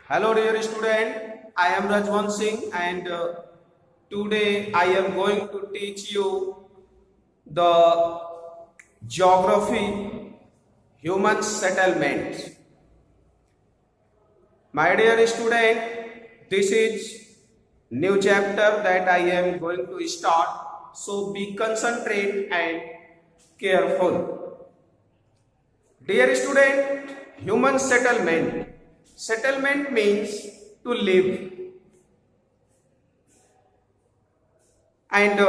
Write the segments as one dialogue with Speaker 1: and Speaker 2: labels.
Speaker 1: Hello dear student, I am Rajwan Singh and today I am going to teach you the geography human settlement. My dear student, this is new chapter that I am going to start, so be concentrate and careful. Dear student, human settlement. Settlement means to live. And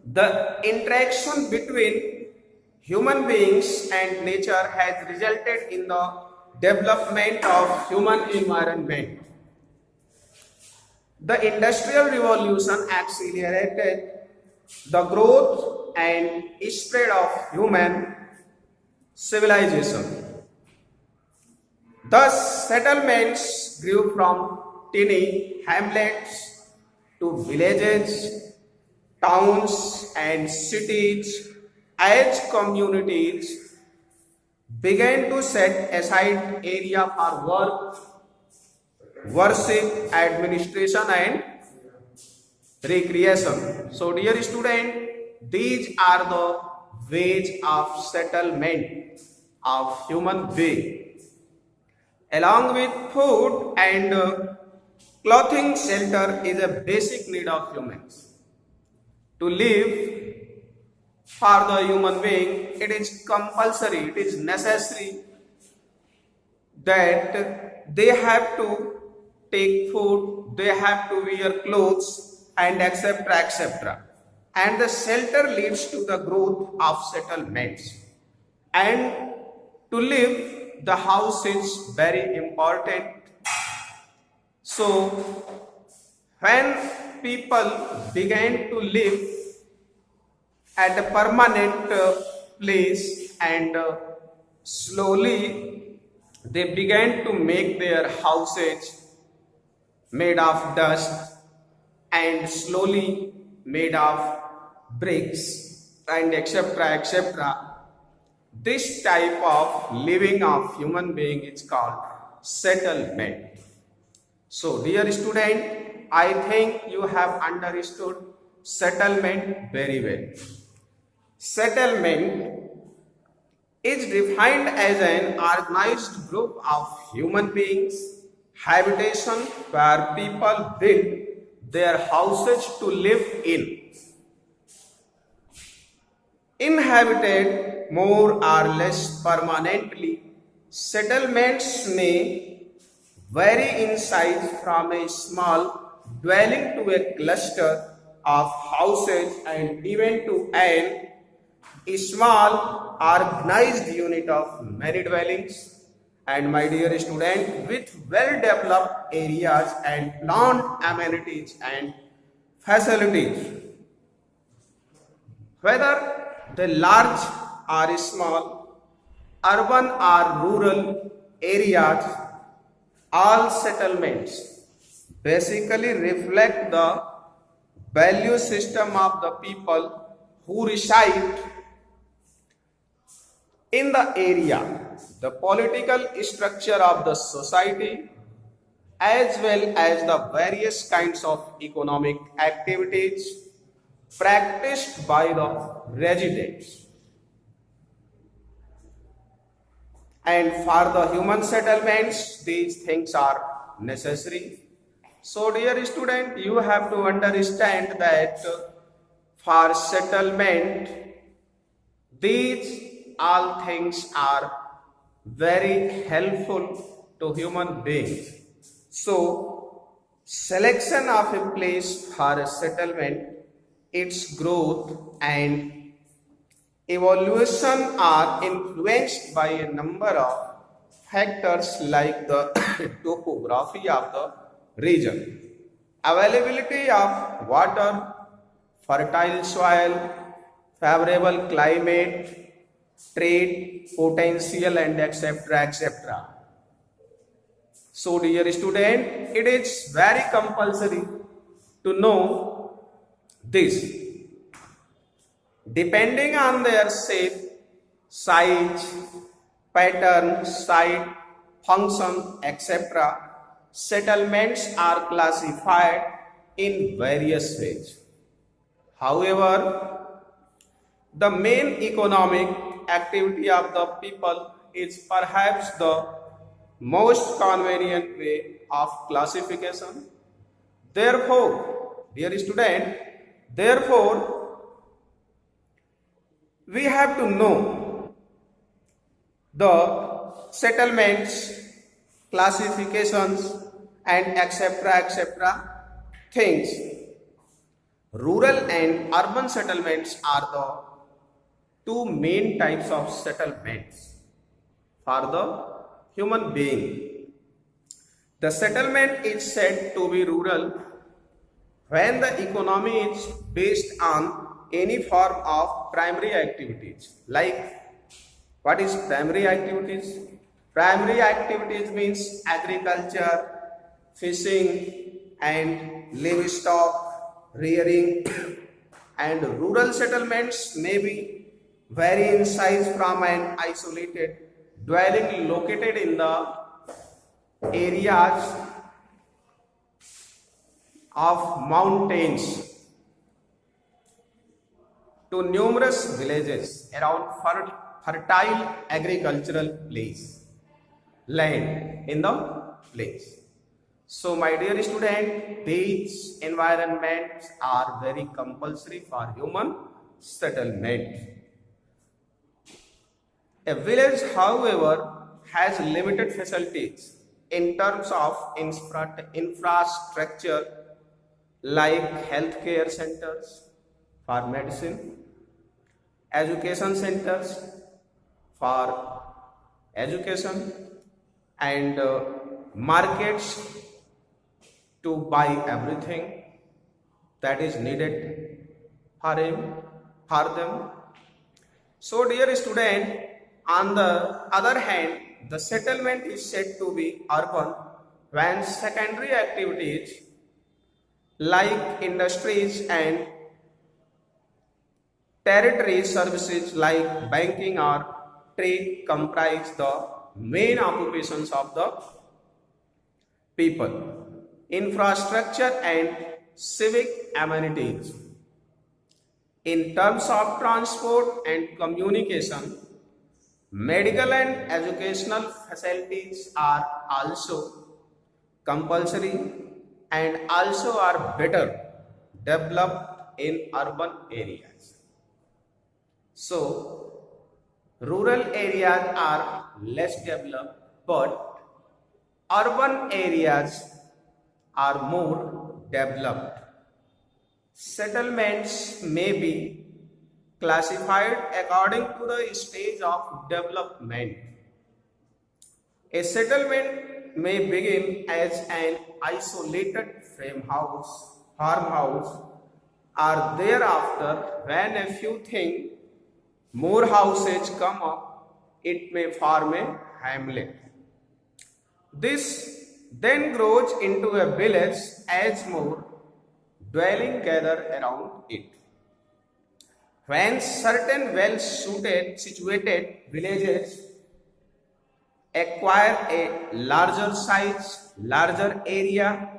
Speaker 1: the interaction between human beings and nature has resulted in the development of human environment. The Industrial Revolution accelerated the growth and spread of human civilization. Thus, settlements grew from tiny hamlets to villages, towns, and cities as communities began to set aside area for work, worship, administration, and recreation. So, dear student, these are the ways of settlement of human being. Along with food and clothing, shelter is a basic need of humans. To live for the human being, it is compulsory, it is necessary that they have to take food, they have to wear clothes and etc. And the shelter leads to the growth of settlements. And to live, the house is very important. So when people began to live at a permanent place and slowly they began to make their houses made of dust and slowly made of bricks and etc. This type of living of human being is called settlement. So dear student, I think you have understood settlement very well. Settlement is defined as an organized group of human beings, habitation where people build their houses to live in. Inhabited more or less permanently, settlements may vary in size from a small dwelling to a cluster of houses and even to a small organized unit of many dwellings. And my dear student, with well-developed areas and planned amenities and facilities, whether the large or small, urban or rural areas, all settlements basically reflect the value system of the people who reside in the area, the political structure of the society, as well as the various kinds of economic activities practiced by the residents. And for the human settlements, these things are necessary. So dear student, you have to understand that for settlement, these all things are very helpful to human beings. So selection of a place for a settlement, its growth and evolution are influenced by a number of factors like the topography of the region, availability of water, fertile soil, favorable climate, trade potential, and etc. So dear student, it is very compulsory to know this. Depending on their shape, size, pattern, site, function, etc., settlements are classified in various ways. However, the main economic activity of the people is perhaps the most convenient way of classification. Therefore, dear student, therefore, we have to know the settlements, classifications, and etc. things. Rural and urban settlements are the two main types of settlements for the human being. The settlement is said to be rural when the economy is based on any form of primary activities. Like, what is primary activities? Primary activities means agriculture, fishing, and livestock rearing. And rural settlements may be vary in size from an isolated dwelling located in the areas of mountains to numerous villages around fertile agricultural land in the place. So my dear student, these environments are very compulsory for human settlement. A village, however, has limited facilities in terms of infrastructure like healthcare centers for medicine, education centers for education, and markets to buy everything that is needed for them. So dear student, on the other hand, the settlement is said to be urban when secondary activities like industries and territory services like banking or trade comprise the main occupations of the people. Infrastructure and civic amenities. In terms of transport and communication, medical and educational facilities are also compulsory and also are better developed in urban areas. So, rural areas are less developed, but urban areas are more developed. Settlements may be classified according to the stage of development. A settlement may begin as an isolated farmhouse, or thereafter, when a few more houses come up, it may form a hamlet. This then grows into a village as more dwelling gather around it. When certain situated villages acquire a larger size, larger area,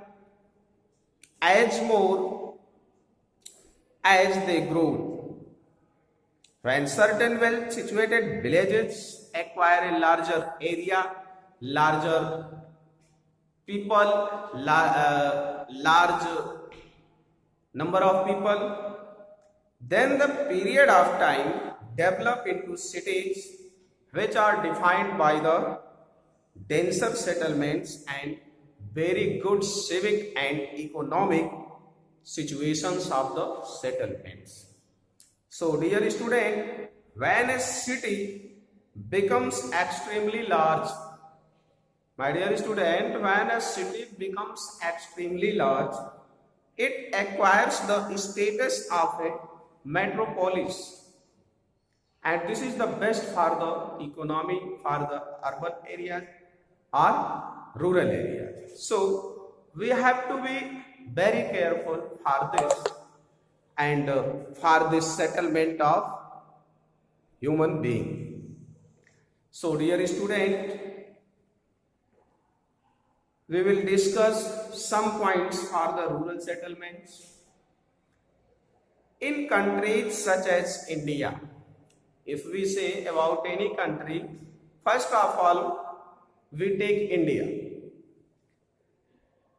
Speaker 1: as they grow. When certain well situated villages acquire a larger area, larger people, large number of people, then the period of time develop into cities which are defined by the denser settlements and very good civic and economic situations of the settlements. So dear student, when a city becomes extremely large, my dear student, when a city becomes extremely large, it acquires the status of a metropolis, and this is the best for the economy for the urban areas or rural areas. So we have to be very careful for this and for this settlement of human being. So dear student, we will discuss some points for the rural settlements. In countries such as India, if we say about any country, first of all, we take India.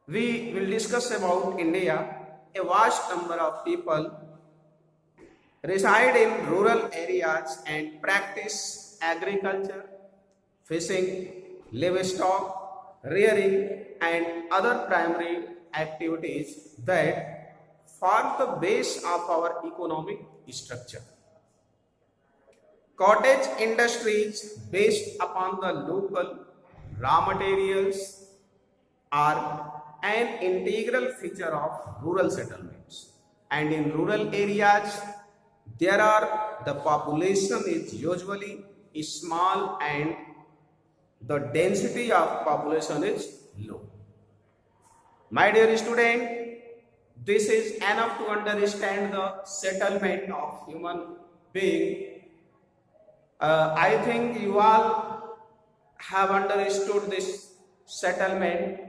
Speaker 1: We will discuss about India. A vast number of people reside in rural areas and practice agriculture, fishing, livestock, rearing, and other primary activities that form the base of our economic structure. Cottage industries based upon the local raw materials are an integral feature of rural settlements. And in rural areas, the population is usually small and the density of population is low. My dear student, this is enough to understand the settlement of human being. I think you all have understood this settlement,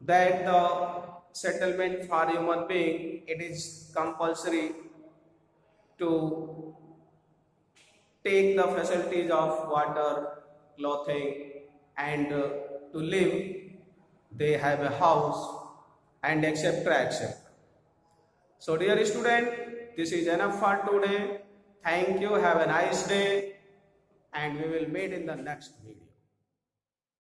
Speaker 1: that the settlement for human being, it is compulsory to take the facilities of water, clothing, and to live. They have a house and etc. etc. So dear student, this is enough for today. Thank you. Have a nice day, and we will meet in the next video.